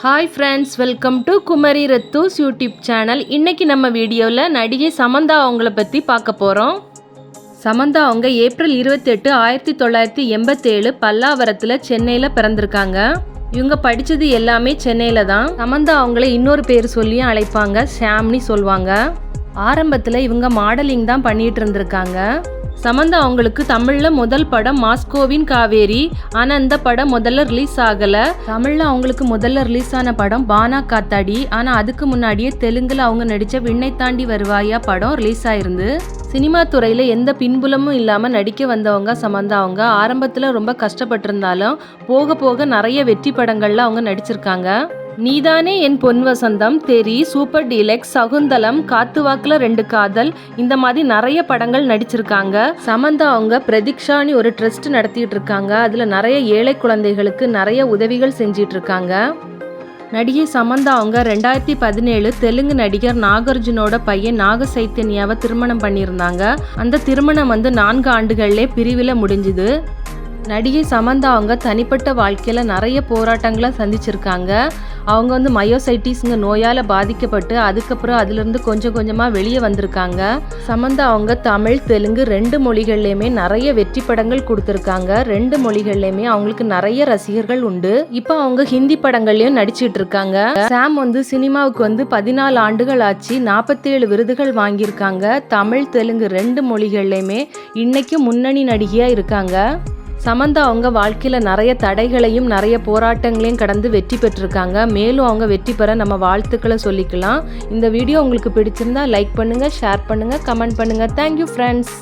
Hi friends, welcome to Kumari ரத்தூஸ் YouTube channel. இன்றைக்கி நம்ம வீடியோவில் நடிகை சமந்தா அவங்கள பற்றி பார்க்க போகிறோம். சமந்தா அவங்க ஏப்ரல் 28, 1987 பல்லாவரத்தில் சென்னையில் பிறந்திருக்காங்க. இவங்க படித்தது எல்லாமே சென்னையில் தான். சமந்தா அவங்கள இன்னொரு பேர் சொல்லியும் அழைப்பாங்க, ஷாம்னி சொல்லுவாங்க. ஆரம்பத்தில் இவங்க மாடலிங் தான் பண்ணிகிட்டு இருந்திருக்காங்க. சமந்தா அவங்களுக்கு தமிழில் முதல் படம் மாஸ்கோவின் காவேரி. ஆனால் இந்த படம் முதல்ல ரிலீஸ் ஆகலை. தமிழில் அவங்களுக்கு முதல்ல ரிலீஸ் ஆன படம் பானா காத்தாடி. ஆனால் அதுக்கு முன்னாடியே தெலுங்கில் அவங்க நடித்த விண்ணை தாண்டி வருவாயா படம் ரிலீஸ் ஆயிருந்து. சினிமா துறையில் எந்த பின்புலமும் இல்லாமல் நடிக்க வந்தவங்க சமந்தா அவங்க. ஆரம்பத்தில் ரொம்ப கஷ்டப்பட்டிருந்தாலும் போக போக நிறைய வெற்றி படங்களில் அவங்க நடிச்சிருக்காங்க. நீதானே என் பொன் வசந்தம், தெரி, சூப்பர் டீலக்ஸ், சகுந்தலம், காத்துவாக்குல 2 காதல், இந்த மாதிரி நிறைய படங்கள் நடிச்சிருக்காங்க. சமந்தா அவங்க பிரதீக்ஷானி ஒரு ட்ரஸ்ட் நடத்திட்டு இருக்காங்க. அதில் நிறைய ஏழை குழந்தைகளுக்கு நிறைய உதவிகள் செஞ்சிட்டு இருக்காங்க. நடிகை சமந்தா அவங்க 2017 தெலுங்கு நடிகர் நாகார்ஜுனோட பையன் நாக சைத்தன்யாவை திருமணம் பண்ணியிருந்தாங்க. அந்த திருமணம் 4 ஆண்டுகள்லே பிரிவில் முடிஞ்சுது. நடிகை சமந்தா அவங்க தனிப்பட்ட வாழ்க்கையில் நிறைய போராட்டங்களை சந்திச்சிருக்காங்க. அவங்க மயோசைட்டிஸ்ங்க நோயால் பாதிக்கப்பட்டு அதுக்கப்புறம் அதிலிருந்து கொஞ்சம் கொஞ்சமாக வெளியே வந்திருக்காங்க. சமந்தா அவங்க தமிழ், தெலுங்கு 2 மொழிகள்லையுமே நிறைய வெற்றி படங்கள் கொடுத்துருக்காங்க. 2 மொழிகள்லையுமே அவங்களுக்கு நிறைய ரசிகர்கள் உண்டு. இப்போ அவங்க ஹிந்தி படங்கள்லையும் நடிச்சிட்டு இருக்காங்க. சாம் சினிமாவுக்கு 14 ஆண்டுகள் ஆச்சு. 47 விருதுகள் வாங்கியிருக்காங்க. தமிழ், தெலுங்கு 2 மொழிகள்லையுமே இன்னைக்கு முன்னணி நடிகையாக இருக்காங்க. சமந்தா அவங்க வாழ்க்கையில் நிறைய தடைகளையும் நிறைய போராட்டங்களையும் கடந்து வெற்றி பெற்றிருக்காங்க. மேலும் அவங்க வெற்றி பெற நம்ம வாழ்த்துக்களை சொல்லிக்கலாம். இந்த வீடியோ உங்களுக்கு பிடிச்சிருந்தா லைக் பண்ணுங்கள், ஷேர் பண்ணுங்கள், கமெண்ட் பண்ணுங்கள். Thank you friends.